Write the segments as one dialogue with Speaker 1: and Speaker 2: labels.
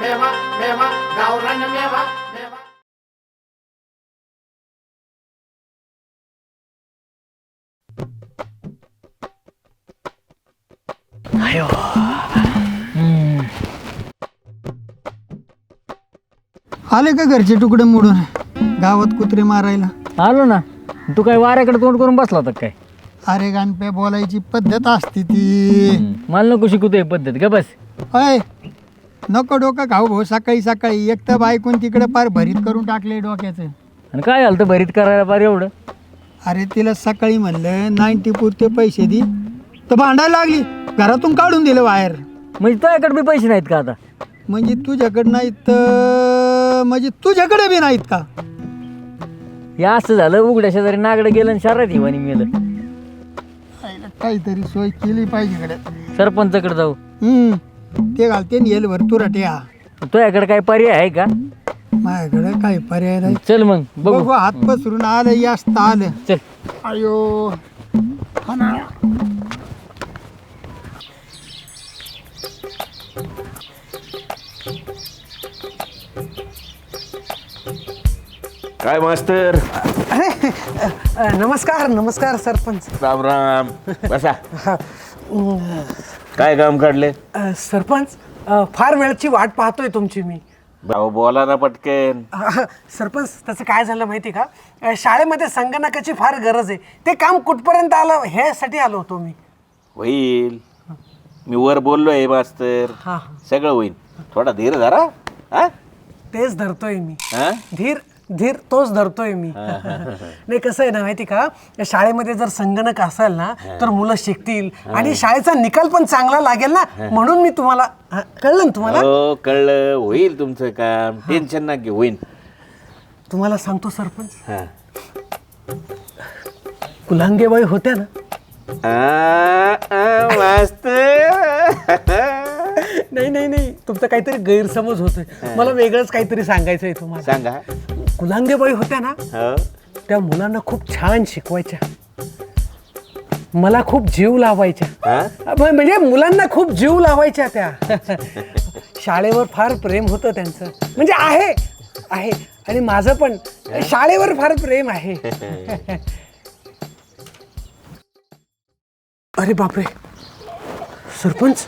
Speaker 1: मेवा मेवा गावरान मेवा मेवा.
Speaker 2: आले का घरचे तुकडे मोडून गावात कुत्रे मारायला?
Speaker 3: आलो ना. तू काय वाऱ्याकडे तोंड करून बसला होता काय?
Speaker 2: अरे गाणप्या बोलायची पद्धत असते ती.
Speaker 3: मला नको शिकू ही पद्धत का बस.
Speaker 2: अय नको डोकं खाऊ भाऊ. सकाळी सकाळी एक तर बायकून तिकडे पार भरीत करून टाकले डोक्याचं.
Speaker 3: आणि काय झालं तर भरीत करायला पार एवढं?
Speaker 2: अरे तिला सकाळी म्हणलं 90 पुरते पैसे दे तर भांडायला लागली. घरातून काढून दिलं बाहेर.
Speaker 3: म्हणजे तुझ्याकडे बी पैसे नाहीत का आता?
Speaker 2: म्हणजे तुझ्याकडे नाहीत म्हणजे तुझ्याकडे बी नाहीत का?
Speaker 3: हे असं झालं उघड्या शेजारी नागडं गेलं आणि शहरात येवानी मेलं.
Speaker 2: काहीतरी सोय केली पाहिजे कडे.
Speaker 3: सरपंचाकडे जाऊ.
Speaker 2: ते घालते येल भर तुरट्या.
Speaker 3: तुझ्याकडे काय पर्याय आहे का?
Speaker 2: माझ्याकडे काही पर्याय नाही.
Speaker 3: चल मग बघू.
Speaker 2: बघू हात पसरून आलं यास्त आलं.
Speaker 3: चल.
Speaker 2: अयो हा ना.
Speaker 4: काय मास्तर?
Speaker 5: नमस्कार नमस्कार सरपंच.
Speaker 4: राम राम. बसा. काय काम काढले?
Speaker 5: सरपंच फार वेळची वाट पाहतोय तुमची मी.
Speaker 4: भाऊ बोला ना पटकन.
Speaker 5: सरपंच त्याचं काय झालं माहिती का? शाळेमध्ये संगणकाची फार गरज आहे. ते काम कुठपर्यंत आलं ह्यासाठी आलो होतो मी.
Speaker 4: होईल. मी वर बोललोय मास्तर.
Speaker 5: हां
Speaker 4: सगळं होईल. थोडा धीर धरा. हा?
Speaker 5: तेच धरतोय मी.
Speaker 4: हा?
Speaker 5: धीर धीर तोच धरतोय मी. नाही कसं आहे ना माहिती का? शाळेमध्ये जर संगणक असेल ना तर मुलं शिकतील आणि शाळेचा निकाल पण चांगला लागेल ना. म्हणून मी तुम्हाला कळलं ना तुम्हाला?
Speaker 4: हो कळलं. होईल तुमचं काम. टेन्शन ना घे. होईल.
Speaker 5: तुम्हाला सांगतो सरपंच,
Speaker 4: हा.
Speaker 5: कुलांगेबाई होत्या ना.
Speaker 4: मास्तर.
Speaker 5: नाही नाही नाही तुमचा काहीतरी गैरसमज होतोय. मला वेगळंच काहीतरी सांगायचं आहे तुम्हाला.
Speaker 4: सांगा.
Speaker 5: कुलांगेबाई होत्या ना
Speaker 4: हो.
Speaker 5: त्या मुलांना खूप छान शिकवायच्या. मला खूप जीव लावायच्या.
Speaker 4: हा?
Speaker 5: म्हणजे मुलांना खूप जीव लावायच्या त्या. शाळेवर फार प्रेम होतं त्यांचं. म्हणजे आहे आहे आणि माझं पण शाळेवर फार प्रेम आहे. अरे बापरे सरपंच,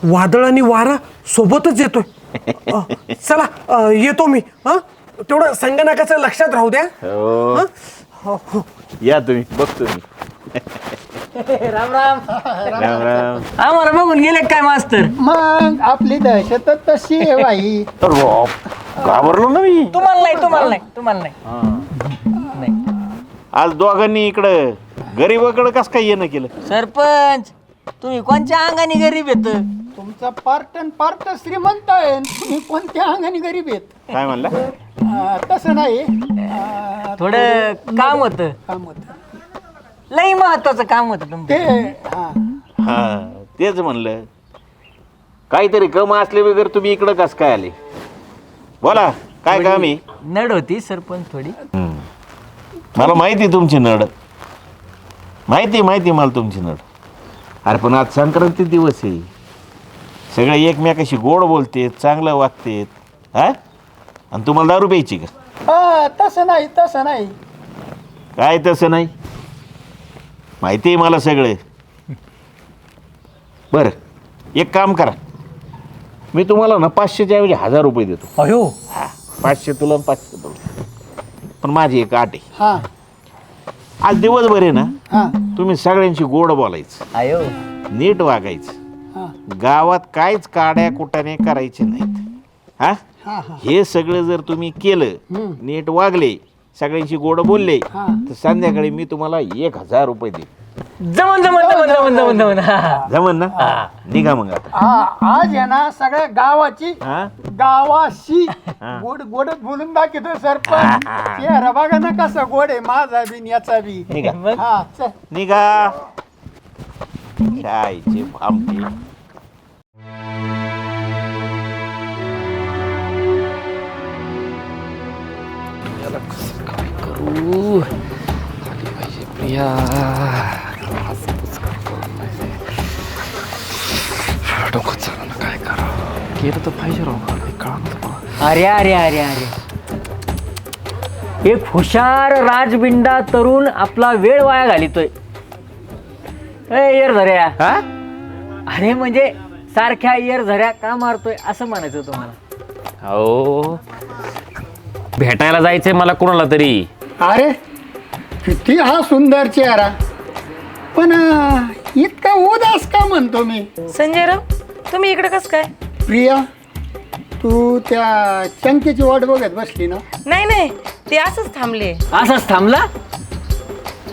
Speaker 5: वादळ आणि वारा सोबतच येतोय. चला येतो मी. हा तेवढं संगणकाचं लक्षात राहू द्या.
Speaker 4: हो.
Speaker 5: हं? हो, हो.
Speaker 4: या तुम्ही. बघतो मी.
Speaker 3: राम राम.
Speaker 4: राम राम.
Speaker 3: आम्हाला बघून गेले काय मास्तर?
Speaker 2: मग आपली दहशतच तशी आहे बाई.
Speaker 4: घाबरलो ना मी.
Speaker 3: तुम्हाला नाही तुम्हाला नाही तुम्हाला नाही.
Speaker 4: आज दोघांनी इकडं गरीबाकडं कस काय येणं केलं?
Speaker 3: सरपंच तुम्ही कोणत्या अंगाने गरीब येत?
Speaker 2: तुमचा पार्ट श्रीमंत आहे. तुम्ही कोणत्या अंगाने गरीब आहेत?
Speaker 4: काय म्हणला?
Speaker 2: तसं नाही.
Speaker 3: थोडं काम होतं.
Speaker 2: काम होतं
Speaker 3: लई महत्वाचं काम होतं तुमचं.
Speaker 2: ते.
Speaker 4: हा तेच म्हणलं. काहीतरी कम असले वगैरे तुम्ही इकडं कस काय आले? बोला काय काम आहे?
Speaker 3: नड होती सरपंच थोडी.
Speaker 4: मला माहिती तुमची नड. माहिती मला तुमची नड. अरे पण आज संक्रांती दिवस आहे. सगळे एकमेकाशी गोड बोलतेत, चांगलं वागतेत. हा? आणि तुम्हाला दारू प्यायची का?
Speaker 2: तसं नाही.
Speaker 4: काय तसं नाही? माहिती आहे मला सगळे. बरं एक काम करा. मी तुम्हाला ना 500च्या ऐवजी 1000 रुपये देतो.
Speaker 5: अयो
Speaker 4: 500 तुला 500 तुला. पण माझी एक अट आहे.
Speaker 2: हा
Speaker 4: आज दिवसभर आहे ना
Speaker 2: हा
Speaker 4: तुम्ही सगळ्यांशी गोड बोलायचं,
Speaker 3: आयो
Speaker 4: नीट वागायचं.
Speaker 2: हा
Speaker 4: गावात काहीच काड्या कुटाने करायचे नाहीत. हा?
Speaker 2: हा हा
Speaker 4: हे सगळं जर तुम्ही केलं, नीट वागले, सगळ्यांशी गोड बोलले,
Speaker 2: हा.
Speaker 4: तर संध्याकाळी मी तुम्हाला 1000 रुपये देईन.
Speaker 3: जमन.
Speaker 4: जमन ना? निघा मग आता.
Speaker 2: आज आहे ना सगळ्या गावाची
Speaker 4: हा?
Speaker 2: गावाशी
Speaker 4: हा.
Speaker 2: गोड बोलून दाखवतो सरपंच. चेहरा बघा ना कसा गोड आहे माझा बी याचा बी.
Speaker 4: निघा
Speaker 2: हा चल.
Speaker 4: निघा. खायचे आमटे.
Speaker 6: डोकं चालू ना काय करा. केलं तर पाहिजे राव काही कळा.
Speaker 3: अरे अरे अरे अरे, एक हुशार राजबिंडा तरुण आपला वेळ वाया घालितोय. येर झऱ्या,
Speaker 6: हा
Speaker 3: अरे म्हणजे सारख्या येर झऱ्या का मारतोय असं म्हणायचं तुम्हाला.
Speaker 6: हो भेटायला जायचंय मला कोणाला तरी.
Speaker 2: अरे किती हा सुंदर चेहरा, पण इतका उदास का म्हणतो मी?
Speaker 7: संजयराव, तुम्ही इकडे कसं काय?
Speaker 2: प्रिया, तू त्या चंकीची वाट बघत बसली ना?
Speaker 7: नाही नाही, ते असंच थांबले.
Speaker 3: असंच थांबला?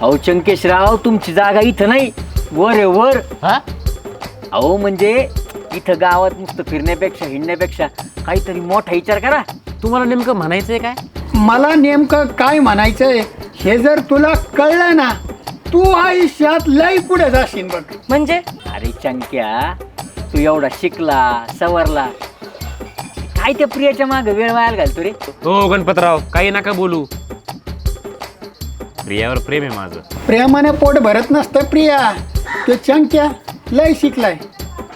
Speaker 3: अहो चंकेशराव, तुमची जागा इथं नाही, वर आहे वर. अहो म्हणजे इथं गावात नुसतं फिरण्यापेक्षा हिंडण्यापेक्षा काहीतरी मोठा विचार करा.
Speaker 6: तुम्हाला नेमकं म्हणायचंय काय?
Speaker 2: मला नेमकं काय म्हणायचंय हे जर तुला कळलं ना, तू आयुष्यात लय पुढे जाशील बघ.
Speaker 7: म्हणजे
Speaker 3: अरे चंक्या, तू एवढा शिकला सवरला, काय त्या प्रियाच्या मागे वेळ वायाला घालतो रे?
Speaker 6: हो गणपतराव, काही नका बोलू. प्रियावर प्रेम आहे माझं.
Speaker 2: प्रेमाने पोट भरत नसतं प्रिया. तो चंक्या लय शिकलाय,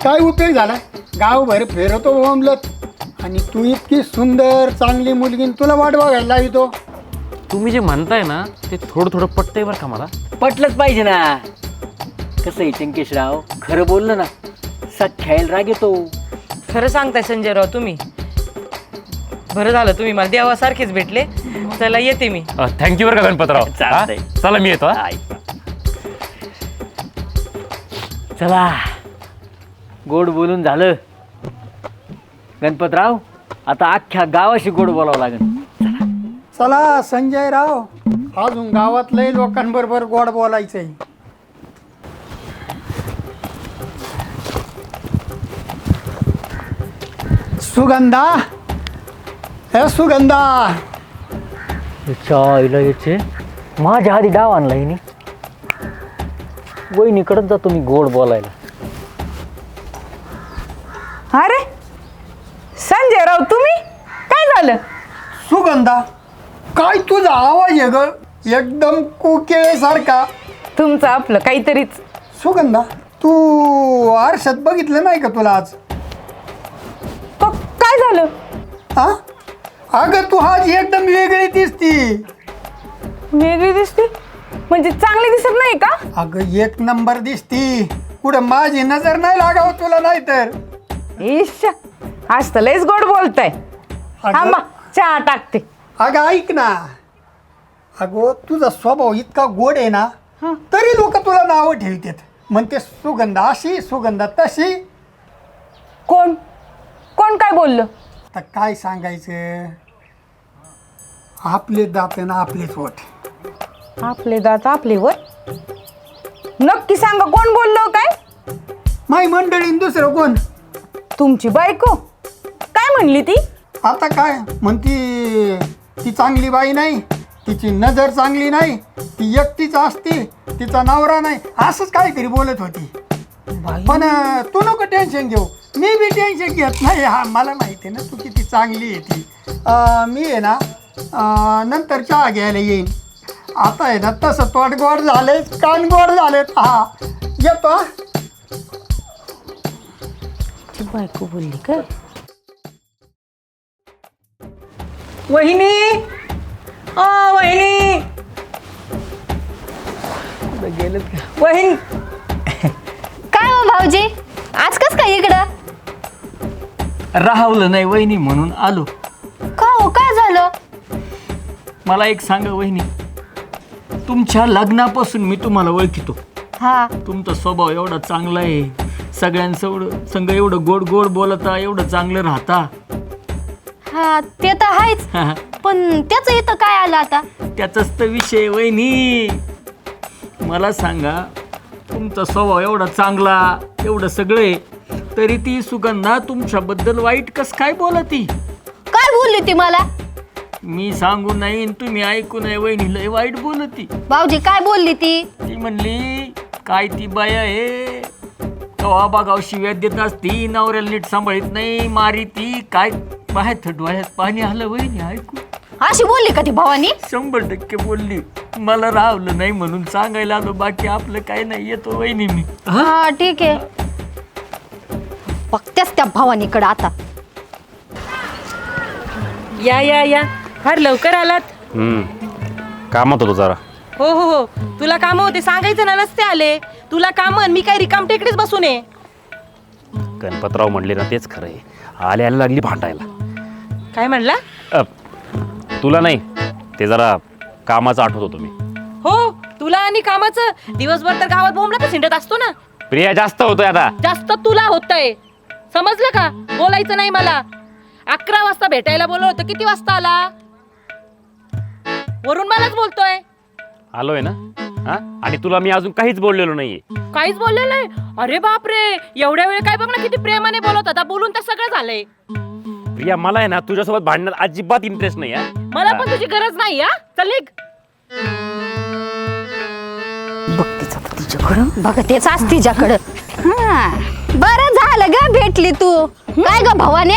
Speaker 2: काय उपयोग झाला? गावभर फिरतो बोंबलत, आणि तू इतकी सुंदर चांगली मुलगी, तुला वाट बघायला लावितो.
Speaker 6: तुम्ही जे म्हणताय ना ते थोडं थोडं पटतंय बरं का मला.
Speaker 3: पटलंच पाहिजे ना. कसं आहे चंकेशराव, खरं बोललं ना सख्याला राग येतो.
Speaker 7: खरं सांगताय संजयराव तुम्ही. बरं झालं तुम्ही मला देवासारखेच भेटले. चला येते मी.
Speaker 6: थँक्यू बरं का गणपतराव.
Speaker 3: चालतंय.
Speaker 6: हा? चला मी येतो. हा?
Speaker 3: चला, गोड बोलून झालं. गणपतराव, आता अख्ख्या गावाशी गोड बोलावं लागेल.
Speaker 2: चला संजय राव, अजून गावात लय लोकांबरोबर गोड बोलायचंय. सुगंधा, हे सुगंधा,
Speaker 3: आईला याचे माझ्या आधी डाव आणला हिने. वहिनीकडे जातो मी गोड बोलायला.
Speaker 7: अरे संजयराव, तुम्ही काय झालं?
Speaker 2: सुगंधा, काय तुझा आवाज आहे ग, एकदम कुकेसारखा.
Speaker 7: तुमचं आपलं काहीतरीच.
Speaker 2: सुगंधा, तू आरशात बघितलं नाही का तुला आज?
Speaker 7: काय झालं?
Speaker 2: हा, अगं तू आज एकदम वेगळी दिसती.
Speaker 7: वेगळी दिसते म्हणजे चांगली दिसत नाही का?
Speaker 2: अगं एक नंबर दिसती. कुठं माझी नजर नाही लागावं तुला, नाही तर.
Speaker 7: ईश, आज तर लयच गोड बोलताय. थांबा, चहा टाकते.
Speaker 2: अगं ऐक ना, अगं तुझा स्वभाव इतका गोड आहे ना, तरी लोक तुला नावं ठेवतात. म्हणते सुगंधा अशी, सुगंधा तशी.
Speaker 7: कोण कोण काय बोललं?
Speaker 2: आता काय सांगायचं, आपले दात ना आपलेच ओठ.
Speaker 7: आपले दात आपले वर. नक्की सांगा कोण बोललो? काय
Speaker 2: माई मंडळीन दुसरं कोण?
Speaker 7: तुमची बायको काय म्हणली ती?
Speaker 2: आता काय म्हणती, ती चांगली बाई नाही, तिची नजर चांगली नाही, ती एकटीच असते, तिचा नवरा नाही, असंच काहीतरी बोलत होती. पण तू नको टेन्शन घेऊ, मी बी टेन्शन घेत नाही. हा, मला माहिती आहे ना तू किती चांगली आहे ती. मी आहे ना नंतर चहा घ्यायला येईन. आता आहे ना तसं तोंड गोड झाले, कान गोड झालेत. हा, येतो.
Speaker 7: बायको बोलली काय? वहिनी, ओ वहिनी, गेलं वहिनी.
Speaker 8: काय हो भाऊजी, आज कस काय इकडं?
Speaker 3: राहवलं नाही वहिनी म्हणून आलो.
Speaker 8: का हो, काय झालं?
Speaker 3: मला एक सांगा वहिनी, तुमच्या लग्नापासून मी तुम्हाला ओळखितो.
Speaker 8: हा,
Speaker 3: तुमचा स्वभाव एवढा चांगला आहे, सगळ्यांसोबत संग एवढं गोड गोड बोलता, एवढं चांगलं राहता.
Speaker 8: हा, ते तर आहेच. पण त्याचं इथं काय आलं आता?
Speaker 3: त्याचाच तर विषय वहिनी. मला सांगा, तुमचा स्वभाव एवढा चांगला, एवढं सगळे, तरी ती सुगंधा तुमच्याबद्दल वाईट कस काय बोलती?
Speaker 8: काय बोलली ती मला?
Speaker 3: मी सांगू नाही तुम्ही ऐकू नाही, वहिनी लय वाईट बोलती.
Speaker 8: भाऊजी काय बोलली ती?
Speaker 3: ती म्हणली काय ती बाया आहे, कवा बागाव शिव्यात देत असती, नवऱ्याला नीट सांभाळीत नाही, मारी ती काय. बाहेर डोळ्यात पाणी आलं वहिनी ऐकू.
Speaker 8: अशी बोलली का ती भवानी?
Speaker 3: 100% बोलली. मला राहवलं नाही म्हणून सांगायला आलो, बाकी आपलं काय नाही. येतो वहिनी मी.
Speaker 8: हा ठीक आहे, बघतेच त्या भवानीकडे आता.
Speaker 7: या या या फार लवकर आलात.
Speaker 6: कामात होतो जरा.
Speaker 7: हो हो हो तुला काम होते सांगायचं ना, नसते आले. तुला काम मी काय रिकाम टेकडीच बसून आहे.
Speaker 6: गणपतराव म्हणले ना तेच खरं आहे. आले आले लागली भांडायला.
Speaker 7: काय म्हणला?
Speaker 6: तुला नाही, ते जरा कामाचं आठवत होतो मी.
Speaker 7: हो तुला आणि कामाचं दिवसभर तर गावात बोंबला तर हिंडत असतो ना.
Speaker 6: प्रिया जास्त होतोय आता.
Speaker 7: जास्त तुला होतंय, समजलं का? बोलायचं नाही मला. 11 वाजता भेटायला बोलवलं होतं, किती वाजता आला? वरून मलाच बोलतोय.
Speaker 6: आलोय ना. हा, आणि तुला मी अजून काहीच बोललेलो नाहीये.
Speaker 7: काहीच बोललेलं नाही? अरे बापरे, एवढ्या वेळ काय बघ ना किती प्रेमाने बोलत होता. बोलून तर सगळं झालंय.
Speaker 6: प्रिया मला आहे ना तुझ्यासोबत भांडण्यात अजिबात इंटरेस्ट नाही.
Speaker 7: मला पण तुझी गरज नाही. हा चल निघ.
Speaker 8: बघतेच आज तिच्याकडं. बरं झालं ग भेटली तू. काय ग भवाने,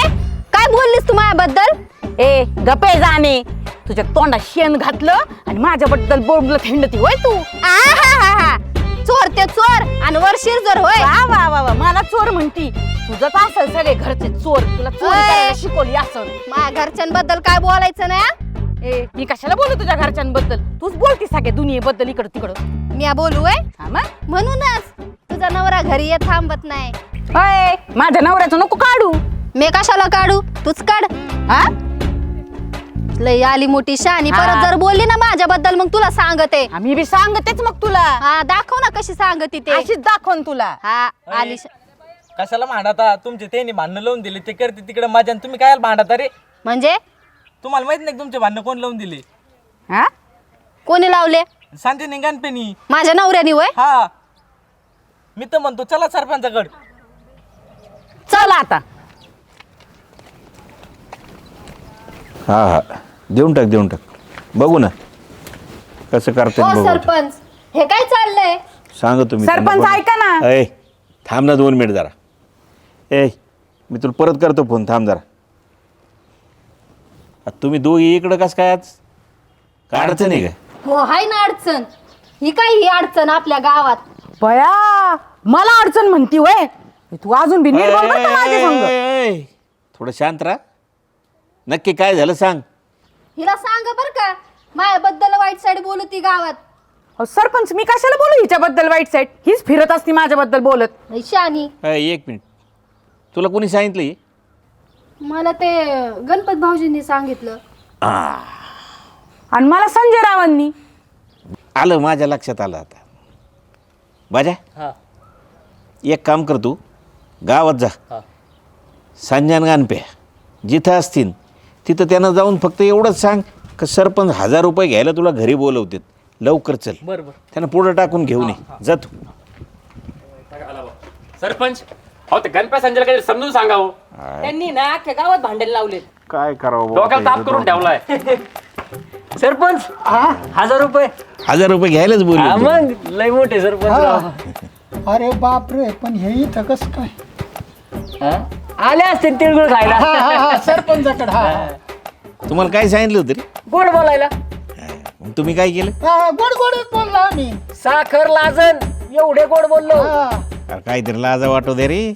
Speaker 8: काय बोललीस तू माझ्याबद्दल?
Speaker 9: ए गपे जाणे, तुझ्या तोंडात शेण घातलं आणि माझ्याबद्दल बोलत हिंडती होय तू.
Speaker 8: आहाहाहा. चोर ते चोर आणि वरशीर जर होय.
Speaker 9: वा वा वा वा, मला चोर म्हणती. तुझंच असेल सगळे घरचे चोर, तुला चोरी
Speaker 8: ओय.
Speaker 9: करायला शिकवली असेल.
Speaker 8: माझ्या घरच्यांबद्दल काय बोलायचं नाही हा?
Speaker 9: ए मी कशाला बोलू तुझ्या घरच्यांबद्दल? तूच बोलती सगळ्या दुनियेबद्दल इकडं तिकडं.
Speaker 8: मी बोलू आहे
Speaker 9: हा मग?
Speaker 8: म्हणूनच तुझा नवरा घरी येत थांबत नाही.
Speaker 9: होय, माझ्या नवऱ्याचं नको काढू.
Speaker 8: मी कशाला काढू, तूच काढ.
Speaker 9: हा
Speaker 8: लई आली मोठी शहाणी.
Speaker 9: हा.
Speaker 8: परत जर बोलली ना माझ्याबद्दल मग तुला सांगते.
Speaker 9: मी बी सांगतेच मग तुला.
Speaker 8: हा दाखव ना कशी सांगते ते.
Speaker 9: अशीच दाखवून तुला.
Speaker 8: हा आली
Speaker 10: कशाला भांडता? तुमचे त्यांनी भांडणं लावून दिले, ते करते तिकडे माझ्या. तुम्ही काय भांडता रे?
Speaker 8: म्हणजे
Speaker 10: तुम्हाला माहित नाही तुमचे भांडणं कोण लावून दिले?
Speaker 9: हा
Speaker 8: कोणी लावले?
Speaker 10: सांगते निघानपेनी.
Speaker 8: माझ्या नवऱ्यानी वय.
Speaker 10: हा मी तर म्हणतो चला सरपंचाकडे.
Speaker 9: चल आता.
Speaker 4: हा हा, देऊन टाक बघू ना कसं करते.
Speaker 8: हो सरपंच, हे काय चाललंय?
Speaker 4: सांग तुम्ही.
Speaker 9: सरपंच ऐका ना.
Speaker 4: ए थांब ना 2 मिनिट जरा. ए मी तुला परत करतो फोन, थांब जरा. तुम्ही दोघी इकडं कसं काय आज? काय अडचण आहे काय?
Speaker 8: हो हाय ना अडचण. ही काय ही अडचण आपल्या गावात?
Speaker 9: बया, मला अडचण म्हणती वय. तू अजून बी नीट बोल बरं का माझ्या संग.
Speaker 4: थोडं शांत राहा. नक्की काय झालं सांग.
Speaker 8: हिला सांग बर का, माझ्याबद्दल वाईट साईड बोलती गावात.
Speaker 9: अहो, सरपंच मी कशाला बोलू हिच्याबद्दल वाईट साईड? हीच फिरत असती माझ्याबद्दल बोलत.
Speaker 8: लई शहाणी.
Speaker 4: 1 मिनिट, तुला कोणी सांगितलं हे?
Speaker 8: मला ते गणपत भाऊजींनी सांगितलं.
Speaker 9: आणि मला संजय रावांनी.
Speaker 4: आलं माझ्या लक्षात आलं आता. बाजा एक काम कर, तू गावात जा. संजय गाणपे जिथं असतील तिथं त्यांना जाऊन फक्त एवढंच सांग की सरपंच 1000 रुपये घ्यायला तुला घरी बोलवतात. लवकर चल.
Speaker 10: बरोबर.
Speaker 4: त्यांना पुढं टाकून घेऊन ये. जा तू.
Speaker 6: सरपंच अहो ते गणपती संजयला काहीतरी समजून सांगावं.
Speaker 7: त्यांनी ना अख्ख्या गावात भांडायला लावले.
Speaker 4: काय करावं
Speaker 6: डोक्याला ताप करून ठेवलाय.
Speaker 3: सरपंच 1000 रुपये.
Speaker 4: 1000 रुपये घ्यायलाच
Speaker 3: हा,
Speaker 4: बोलवतो.
Speaker 3: मग लय मोठे सरपंच.
Speaker 2: अरे बाप रे, पण हे इथं कसं काय?
Speaker 3: हा? आले असतील तिळगुळ खायला.
Speaker 2: सरपंचाकडे. हा
Speaker 4: तुम्हाला काय सांगितलं होतं रे?
Speaker 3: गोड बोलायला.
Speaker 4: मग तुम्ही काय केलं?
Speaker 2: गोड गोडच बोलला आम्ही.
Speaker 3: साखर लाजन एवढे गोड बोललो.
Speaker 4: अरे काहीतरी लाजा वाटव दे रे.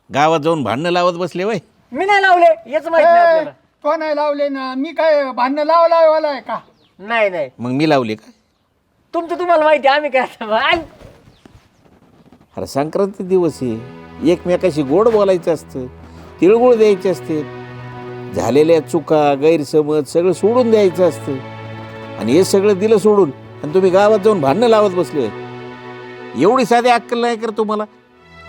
Speaker 4: गावात जाऊन भांडणं लावत बसले वय.
Speaker 3: मी नाही लावले, हेच माहित नाही आपल्याला.
Speaker 2: तो नाही लावले ना, मी काय भांडणं लावायला आहे का?
Speaker 3: नाही नाही,
Speaker 4: मग मी लावले का?
Speaker 3: तुमचं तुम्हाला माहिती, आम्ही काय.
Speaker 4: अरे संक्रांती दिवस आहे, एकमेकाशी गोड बोलायचं असतं, तिळगुळ द्यायचे असते, झालेल्या चुका गैरसमज सगळं सोडून द्यायचं असतं. आणि हे सगळं दिलं सोडून आणि तुम्ही गावात जाऊन भांडणं लावत बसले. एवढी साधी अक्कल नाही कर तुम्हाला?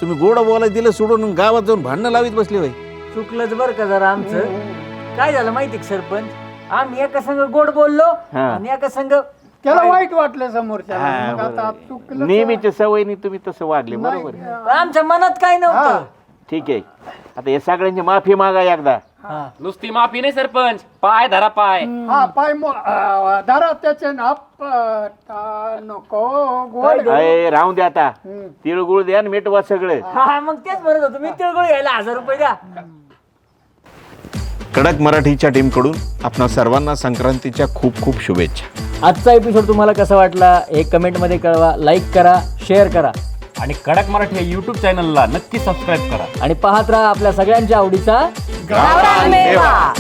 Speaker 4: तुम्ही गोड बोलायला दिलं सोडून आणि गावात जाऊन भांडणं लावित बसले होय.
Speaker 3: चुकलंच बरं का जरा आमचं. काय झालं माहिती का सरपंच, आम्ही एका संघ गोड बोललो आणि एका संघ
Speaker 2: त्याला वाईट वाटलं समोरच्या. मग आता चुकलं.
Speaker 4: नेहमीच्या सवयीने तुम्ही तसं वागले. बरोबर आहे.
Speaker 3: आमच्या मनात काय नव्हतं.
Speaker 4: ठीक आहे, आता या सगळ्यांची माफी मागा एकदा.
Speaker 6: नुसती माफी नाही सरपंच, पाय धरा पाय.
Speaker 2: हा पाय दारा त्याचे ना नको गोड.
Speaker 4: अय राहून द्या आता. तिळगुळ द्या आणि मिटवा सगळं.
Speaker 3: हा मग तेच म्हणत होतो मी, तिळगुळ घ्यायला 1000 रुपये द्या.
Speaker 4: कडक मराठीच्या टीमकडून आपणा सर्वांना संक्रांतीच्या खूप खूप शुभेच्छा.
Speaker 3: आजचा एपिसोड तुम्हाला कसा वाटला हे कमेंटमध्ये कळवा. लाईक करा, शेअर करा
Speaker 6: आणि कडक मराठी या यूट्यूब चॅनलला नक्की सबस्क्राईब करा.
Speaker 3: आणि पाहत राहा आपल्या सगळ्यांच्या आवडीचा
Speaker 4: गावरान मेवा.